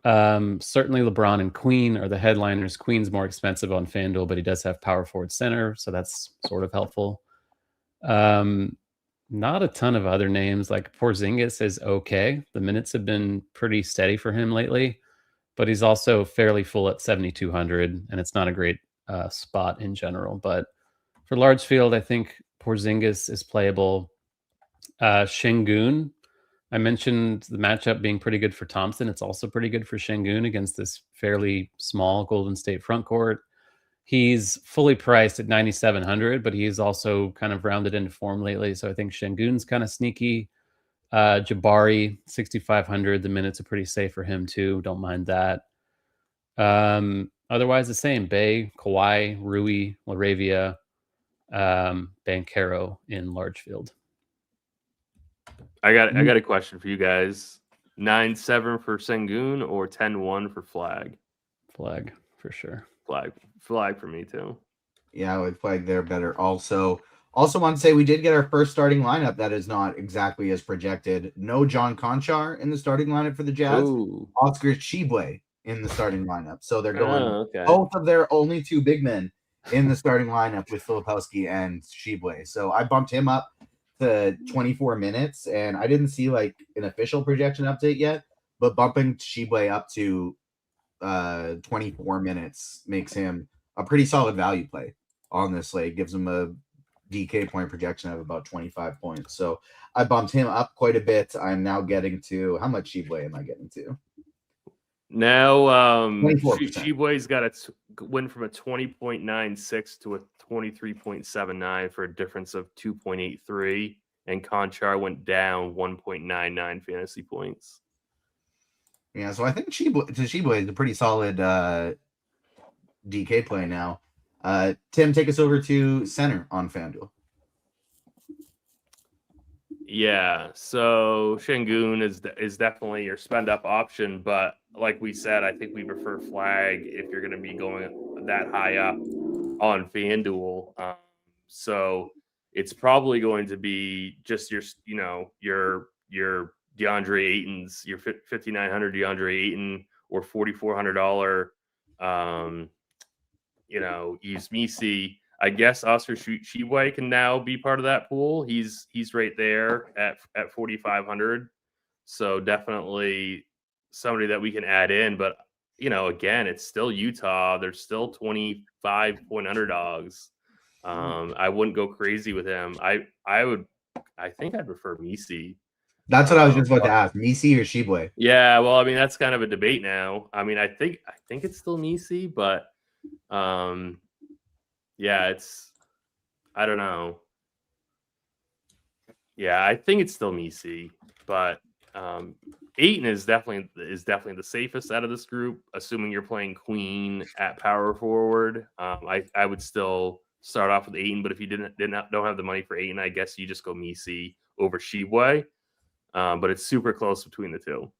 Certainly LeBron and Queen are the headliners. Queen's more expensive on FanDuel, but he does have power forward center, so that's sort of helpful. Not a ton of other names. Like Porzingis is okay. The minutes have been pretty steady for him lately, but he's also fairly full at 7,200, and it's not a great spot in general, but for large field, I think Porzingis is playable. Şengün, I mentioned the matchup being pretty good for Thompson. It's also pretty good for Şengün against this fairly small Golden State front court. He's fully priced at 9,700, but he's also kind of rounded into form lately. So I think Şengün's kind of sneaky. Jabari, 6,500. The minutes are pretty safe for him too. Don't mind that. Otherwise, the same. Bay, Kawhi, Rui, Laravia, Banchero in large field. I got a question for you guys. 9-7 for Sengun or 10-1 for Flag? Flag for sure. Flag for me too. Yeah, I would flag there better. Also want to say we did get our first starting lineup that is not exactly as projected. No John Conchar in the starting lineup for the Jazz. Ooh. Oscar Tshiebwe in the starting lineup. So they're going okay. both of their only two big men in the starting lineup with Filipowski and Tshiebwe. So I bumped him up to 24 minutes, and I didn't see like an official projection update yet, but bumping Tshiebwe up to 24 minutes makes him a pretty solid value play on this slate. Gives him a DK point projection of about 25 points. So I bumped him up quite a bit. I'm now getting to, how much Tshiebwe am I getting to? Now, Tshiebwe's got to win from a 20.96 to a 23.79 for a difference of 2.83, and Conchar went down 1.99 fantasy points. Yeah, so I think Tshiebwe is a pretty solid DK play now. Tim, take us over to center on FanDuel. Yeah, so Sengun is definitely your spend up option, but like we said, I think we prefer Flag if you're going to be going that high up on FanDuel. So it's probably going to be just your DeAndre Ayton's, your 5,900 DeAndre Ayton or $4,400 Yves Missi. I guess Oscar Tshiebwe can now be part of that pool. He's right there at 4,500. So definitely somebody that we can add in. But again, it's still Utah. They're still 25-point underdogs. I wouldn't go crazy with him. I think I'd prefer Missi. That's what I was just about to ask. Missi or Tshiebwe? Yeah, well, I mean that's kind of a debate now. I mean, I think it's still Missi, but yeah, I don't know. Yeah, I think it's still Missi, but Ayton is definitely the safest out of this group, assuming you're playing Queen at power forward. I would still start off with Ayton, but if you don't have the money for Ayton, I guess you just go Missi over Tshiebwe. But it's super close between the two.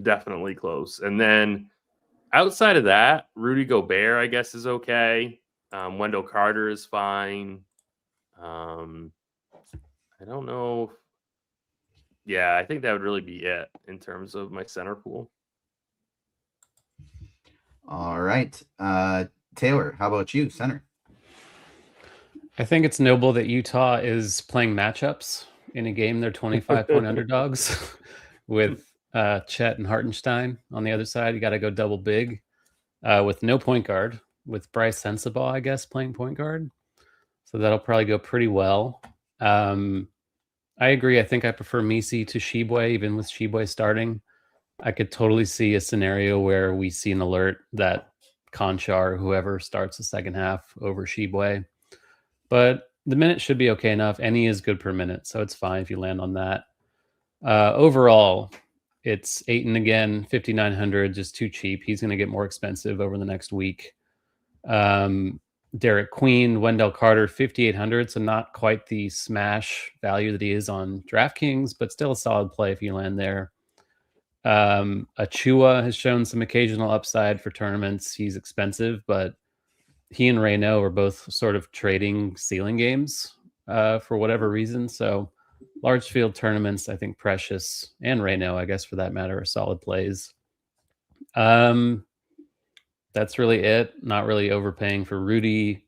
Definitely close. And then outside of that, Rudy Gobert, I guess, is okay. Wendell Carter is fine. I don't know. Yeah, I think that would really be it in terms of my center pool. All right. Taylor, how about you, center? I think it's noble that Utah is playing matchups in a game. They're 25-point underdogs with Chet and Hartenstein on the other side. You got to go double big with no point guard, with Bryce Sensabaugh, I guess, playing point guard. So that'll probably go pretty well. I agree. I think I prefer Missi to Tshiebwe, even with Tshiebwe starting. I could totally see a scenario where we see an alert that Conchar, whoever starts the second half over Tshiebwe. But the minute should be okay enough. Any is good per minute, so it's fine if you land on that. Overall, it's Ayton again, 5,900, just too cheap. He's going to get more expensive over the next week. Derek Queen, Wendell Carter, 5,800, so not quite the smash value that he is on DraftKings, but still a solid play if you land there. Achua has shown some occasional upside for tournaments. He's expensive, but he and Reyno are both sort of trading ceiling games for whatever reason. So large field tournaments, I think Precious and Reyno, I guess for that matter, are solid plays. That's really it. Not really overpaying for Rudy.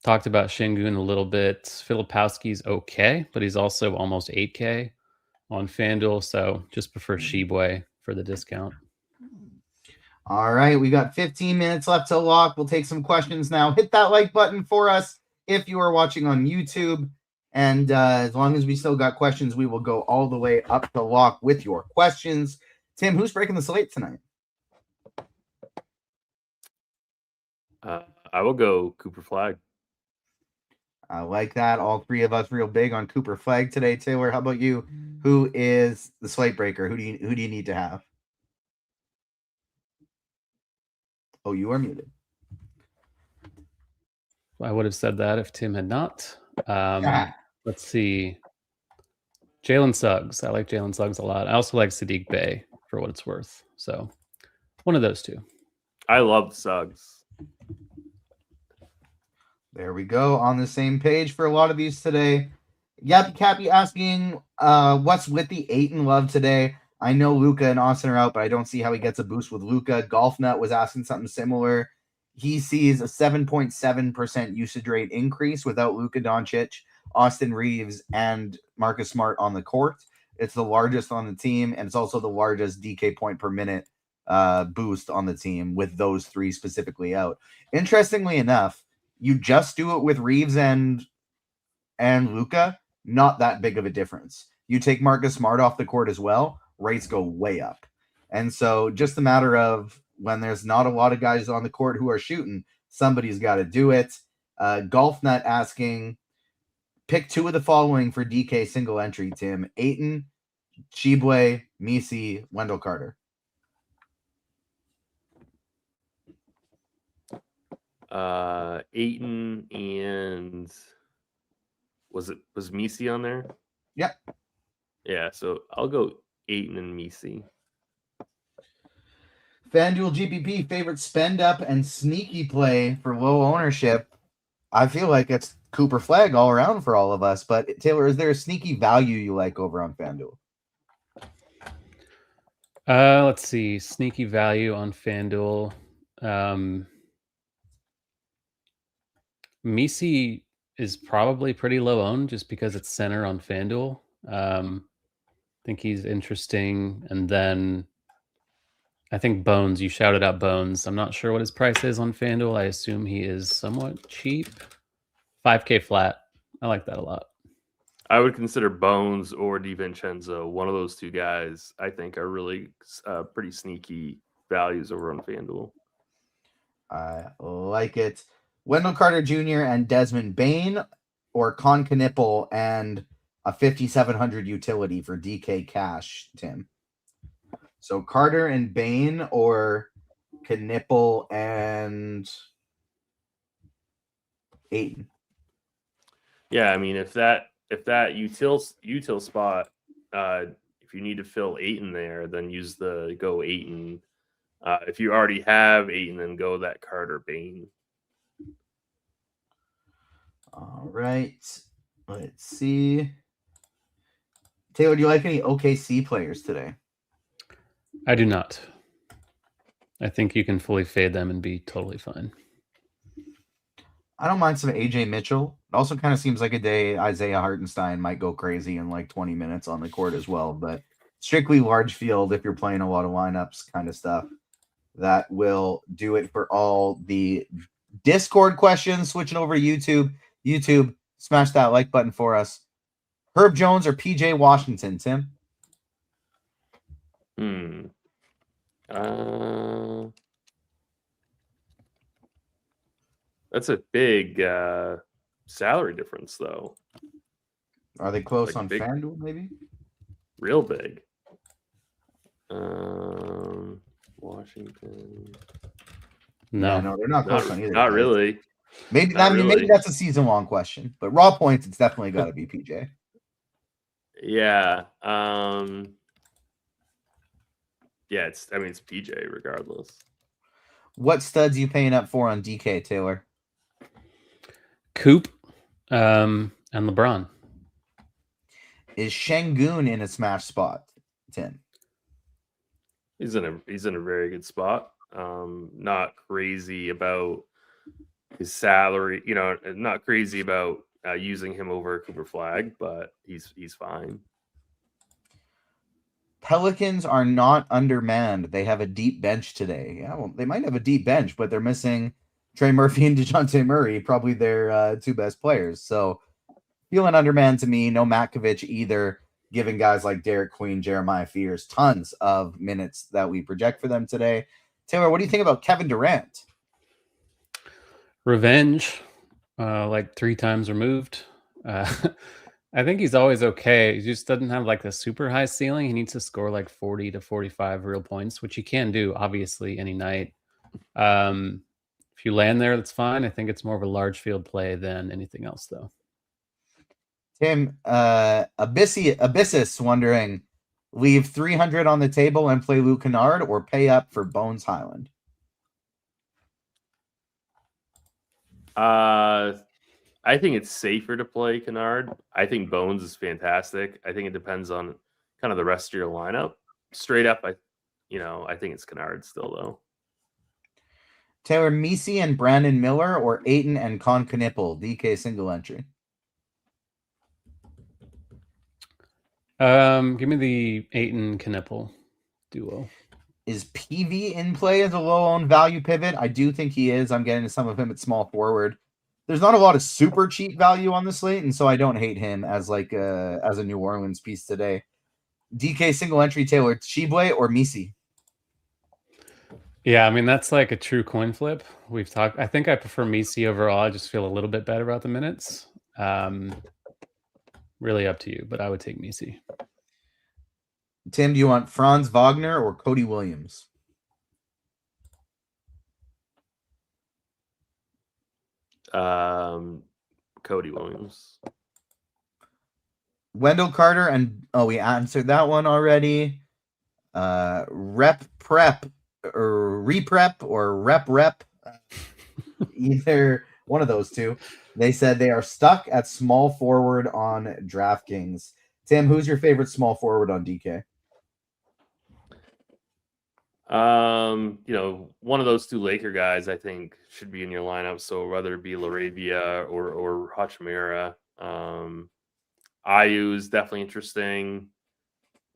Talked about Sengun a little bit. Filipowski's okay, but he's also almost 8K on FanDuel, so just prefer Tshiebwe for the discount. All right, we got 15 minutes left to lock. We'll take some questions now. Hit that like button for us if you are watching on YouTube. And as long as we still got questions, we will go all the way up to lock with your questions. Tim, who's breaking the slate tonight? I will go Cooper Flag. I like that. All three of us real big on Cooper Flag today. Taylor, how about you? Who is the slate breaker? Who do you need to have? Oh, you are muted. I would have said that if Tim had not. Let's see. Jalen Suggs. I like Jalen Suggs a lot. I also like Sadiq Bey for what it's worth. So one of those two. I love Suggs. There we go. On the same page for a lot of these today. Yappy Cappy asking what's with the Ayton love today. I know Luka and Austin are out, but I don't see how he gets a boost with Luka. Golfnut was asking something similar. He sees a 7.7% usage rate increase without Luka Doncic, Austin Reeves, and Marcus Smart on the court. It's the largest on the team, and it's also the largest DK point per minute boost on the team with those three specifically out. Interestingly enough, you just do it with Reeves and Luka, not that big of a difference. You take Marcus Smart off the court as well, rates go way up. And so just a matter of when there's not a lot of guys on the court who are shooting, somebody's got to do it. Golfnut asking, pick two of the following for DK single entry, Tim. Ayton, Chibwe, Misi, Wendell Carter. Ayton and was Misi on there? Yeah. Yeah, so I'll go Ayton and Misi. FanDuel GPP favorite spend up and sneaky play for low ownership. I feel like it's Cooper Flag all around for all of us. But Taylor, is there a sneaky value you like over on FanDuel? Let's see. Sneaky value on FanDuel. Misi is probably pretty low owned just because it's center on FanDuel. I think he's interesting. And then I think Bones, you shouted out Bones. I'm not sure what his price is on FanDuel. I assume he is somewhat cheap. 5K flat. I like that a lot. I would consider Bones or DiVincenzo. One of those two guys I think are really pretty sneaky values over on FanDuel. I like it. Wendell Carter Jr. and Desmond Bain, or Con Knipple and a 5,700 utility for DK cash, Tim. So Carter and Bain or Knipple and Ayton. Yeah, I mean if that util spot, if you need to fill Ayton there, then use the go Ayton. If you already have Ayton, then go that Carter Bain. All right. Let's see. Taylor, do you like any OKC players today? I do not. I think you can fully fade them and be totally fine. I don't mind some AJ Mitchell. It also kind of seems like a day Isaiah Hartenstein might go crazy in like 20 minutes on the court as well. But strictly large field, if you're playing a lot of lineups kind of stuff, that will do it for all the Discord questions. Switching over to YouTube. YouTube, smash that like button for us. Herb Jones or PJ Washington, Tim? That's a big salary difference, though. Are they close on FanDuel, maybe? Real big. Washington. No, yeah, no, they're not close on either. Not really. Maybe maybe that's a season-long question, but raw points, it's definitely got to be PJ. Yeah. Yeah, it's PJ regardless. What studs you paying up for on DK, Taylor? Coop and LeBron. Is Şengün in a smash spot, Tim? He's in a very good spot. Not crazy about his salary, not crazy about using him over Cooper Flag, but he's fine. Pelicans are not undermanned. They have a deep bench today. Yeah, well, they might have a deep bench, but they're missing Trey Murphy and DeJounte Murray, probably their two best players. So feeling undermanned to me. No Matkovic either, giving guys like Derek Queen, Jeremiah Fears tons of minutes that we project for them today. Taylor, what do you think about Kevin Durant? Revenge. like 3 times removed. I think he's always okay. He just doesn't have like the super high ceiling. He needs to score like 40 to 45 real points, which he can do obviously any night. If you land there, that's fine. I think it's more of a large field play than anything else, though. Tim, Abyssus wondering, leave 300 on the table and play Luke Kennard or pay up for Bones Highland? I think it's safer to play Kennard. I think Bones is fantastic. I think it depends on kind of the rest of your lineup. Straight up, I think it's Kennard still, though. Taylor, Misi and Brandon Miller or Aiton and Con Knipple, DK single entry? Give me the Aiton Knipple duo. Is PV in play as a low-owned value pivot? I do think he is. I'm getting to some of him at small forward. There's not a lot of super cheap value on the slate, and so I don't hate him as like as a New Orleans piece today. DK single entry, Taylor, Tshiebwe or Misi? Yeah, I mean, that's like a true coin flip. I think I prefer Misi overall. I just feel a little bit better about the minutes. Really up to you, but I would take Misi. Tim, do you want Franz Wagner or Cody Williams? Cody Williams. Wendell Carter and we answered that one already. Rep prep or reprep or rep. Either one of those two. They said they are stuck at small forward on DraftKings. Tim, who's your favorite small forward on DK? One of those two Laker guys I think should be in your lineup. So whether it be Laravia or Hachimura, Ayu is definitely interesting.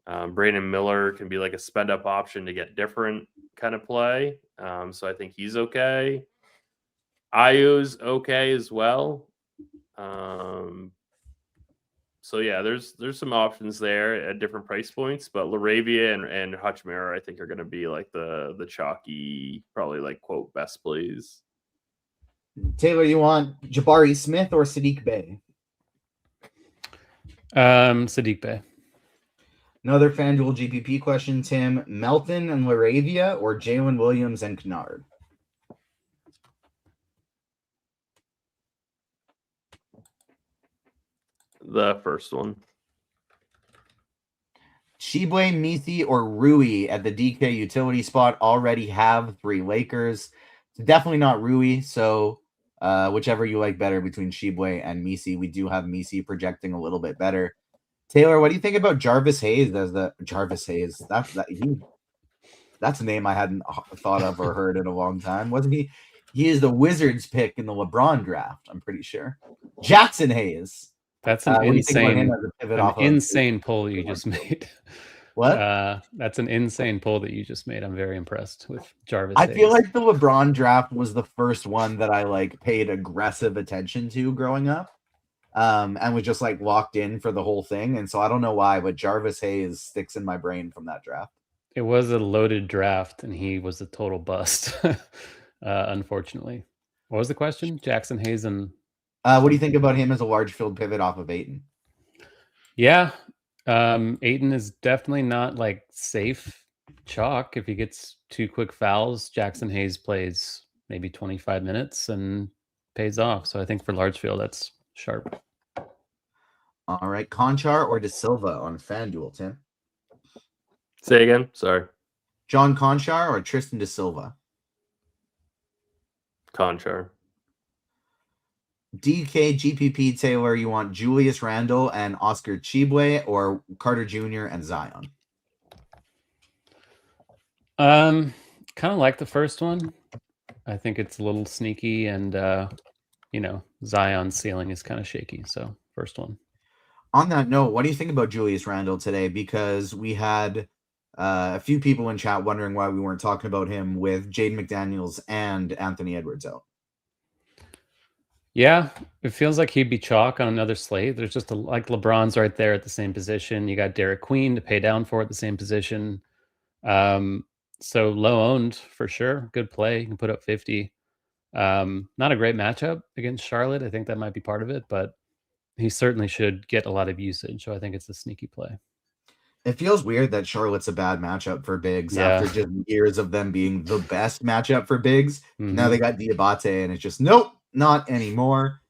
Brandon Miller can be like a spend up option to get different kind of play. So I think he's okay. Ayu's okay as well. So yeah, there's some options there at different price points, but Laravia and Hachimura I think are going to be like the chalky, probably like quote best plays. Taylor, you want Jabari Smith or Sadiq Bey? Sadiq Bey. Another FanDuel GPP question, Tim. Melton and Laravia or Jalen Williams and Kennard? The first one. Tshiebwe, Misi, or Rui at the DK utility spot already have 3 Lakers. It's definitely not Rui, so whichever you like better between Tshiebwe and Misi. We do have Misi projecting a little bit better. Taylor, what do you think about Jarvis Hayes as the Jarvis Hayes? That's a name I hadn't thought of or heard in a long time. Wasn't he? He is the Wizards pick in the LeBron draft, I'm pretty sure. Jackson Hayes. That's an insane poll you just made. What? That's an insane poll that you just made. I'm very impressed with Jarvis. I feel like the LeBron draft was the first one that I like paid aggressive attention to growing up. And was just like locked in for the whole thing. And so I don't know why, but Jarvis Hayes sticks in my brain from that draft. It was a loaded draft and he was a total bust. Unfortunately. What was the question? Jackson Hayes and what do you think about him as a large field pivot off of Aiton? Yeah. Aiton is definitely not like safe chalk. If he gets 2 quick fouls, Jackson Hayes plays maybe 25 minutes and pays off. So I think for large field, that's sharp. All right. Conchar or De Silva on FanDuel, Tim? Say again. Sorry. John Conchar or Tristan De Silva? Conchar. DK GPP, Taylor, you want Julius Randle and Oscar Tshiebwe or Carter Jr. and Zion? Kind of like the first one. I think it's a little sneaky and Zion's ceiling is kind of shaky. So first one. On that note, what do you think about Julius Randle today? Because we had a few people in chat wondering why we weren't talking about him with Jaden McDaniels and Anthony Edwards out. Yeah, it feels like he'd be chalk on another slate. There's just like LeBron's right there at the same position. You got Derek Queen to pay down for at the same position. So low owned for sure. Good play. You can put up 50. Not a great matchup against Charlotte. I think that might be part of it, but he certainly should get a lot of usage. So I think it's a sneaky play. It feels weird that Charlotte's a bad matchup for bigs after just years of them being the best matchup for bigs. Now they got Diabate, and it's just, nope, not anymore.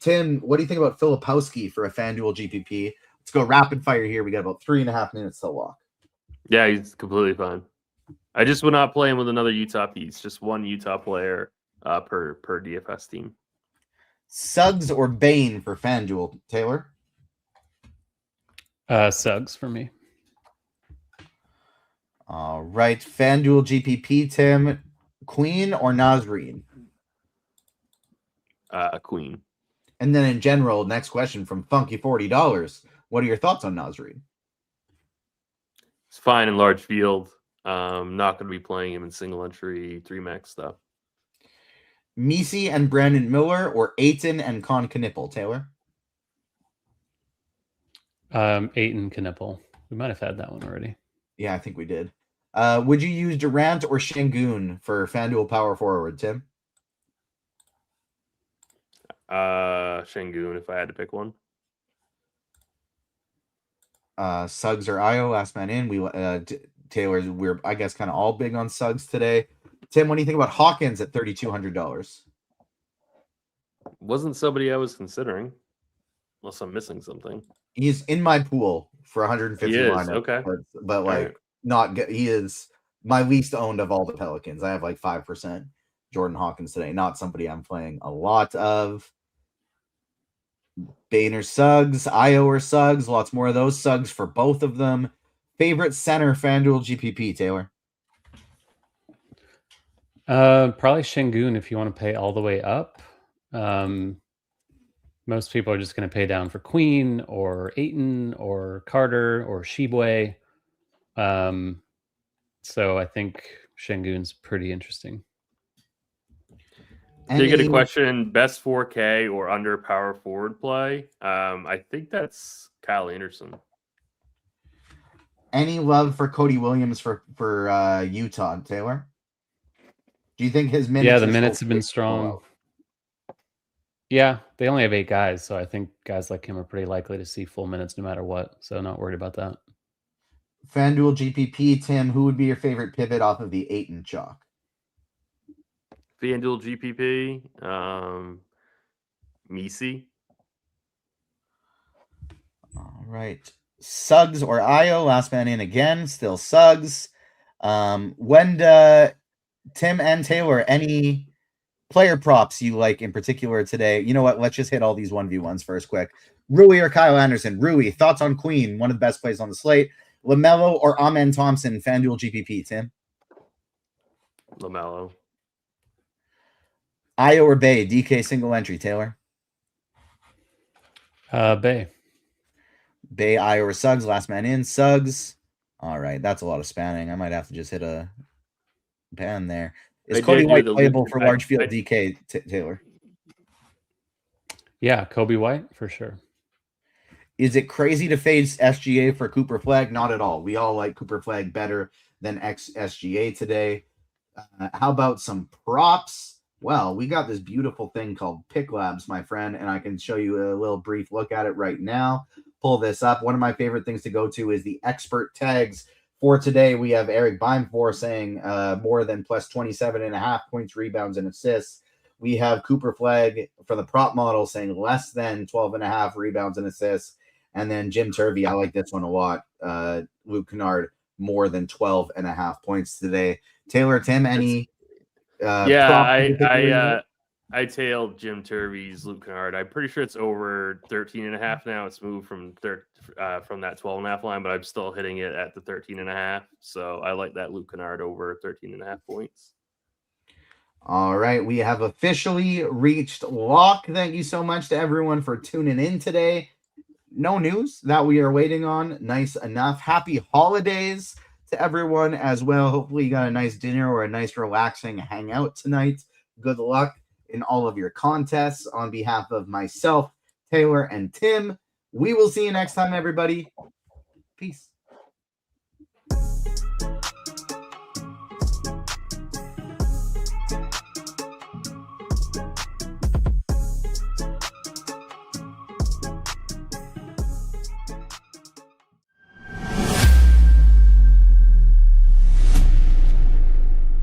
Tim, what do you think about Filipowski for a FanDuel GPP? Let's go rapid fire here. We got about 3.5 minutes to lock. Yeah, he's completely fine. I just would not play him with another Utah piece. Just one Utah player per DFS team. Suggs or Bane for FanDuel, Taylor? Suggs for me. All right. FanDuel GPP, Tim. Queen or Nazreen? Queen. And then in general, next question from Funky $40. What are your thoughts on Nazreen? It's fine in large field. Not going to be playing him in single entry 3-max stuff. Misi and Brandon Miller or Aiton and Con Knipple, Taylor? Aiton Knipple. We might have had that one already. Yeah, I think we did. Would you use Durant or Şengün for FanDuel power forward, Tim? Şengün, if I had to pick one. Suggs or Io, last man in. Taylor, we're I guess kind of all big on Suggs today. Tim, what do you think about Hawkins at $3,200? Wasn't somebody I was considering, unless I'm missing something. He's in my pool for 150 lineup. Okay. But like not good. He is my least owned of all the Pelicans. I have like 5% Jordan Hawkins today. Not somebody I'm playing a lot of. Bane or Suggs, Io or Suggs, lots more of those Suggs for both of them. Favorite center FanDuel GPP, Taylor? Probably Şengün if you want to pay all the way up. Most people are just going to pay down for Queen or Aiton or Carter or Shibwe. So I think Şengün's pretty interesting. Did you get a question? Best 4K or under power forward play? I think that's Kyle Anderson. Any love for Cody Williams for Utah, Taylor? Do you think his minutes? Yeah, the minutes have been strong. Yeah, they only have 8 guys, so I think guys like him are pretty likely to see full minutes no matter what. So not worried about that. FanDuel GPP, Tim, who would be your favorite pivot off of the Aiton chalk? FanDuel GPP, Misi. All right. Suggs or Io, last man in again, still Suggs. Wenda, Tim and Taylor, any player props you like in particular today? You know what? Let's just hit all these 1v1s first quick. Rui or Kyle Anderson? Rui, thoughts on Queen, one of the best plays on the slate. LaMelo or Amen Thompson, FanDuel GPP, Tim? LaMelo. Io or Bay, DK single entry, Taylor? Bay. Bay, Io or Suggs, last man in, Suggs. All right, that's a lot of spanning. I might have to just hit a ban there. Is Cody White playable for large field DK, Taylor? Yeah, Kobe White for sure. Is it crazy to fade SGA for Cooper Flag? Not at all. We all like Cooper Flag better than SGA today. How about some props? Well, we got this beautiful thing called Pick Labs, my friend, and I can show you a little brief look at it right now. Pull this up. One of my favorite things to go to is the expert tags. For today, we have Eric Beimfor saying more than plus 27.5 points, rebounds, and assists. We have Cooper Flag for the prop model saying less than 12.5 rebounds and assists. And then Jim Turvey, I like this one a lot. Luke Kennard, more than 12.5 points today. Taylor, Tim, any? I tailed Jim Turvey's Luke Kennard. I'm pretty sure it's over 13.5 now. It's moved from that 12.5 line, but I'm still hitting it at the 13.5. So I like that Luke Kennard over 13.5 points. All right, we have officially reached lock. Thank you so much to everyone for tuning in today. No news that we are waiting on. Nice enough. Happy holidays to everyone as well. Hopefully you got a nice dinner or a nice relaxing hangout tonight. Good luck in all of your contests. On behalf of myself, Taylor, and Tim, we will see you next time, everybody. Peace.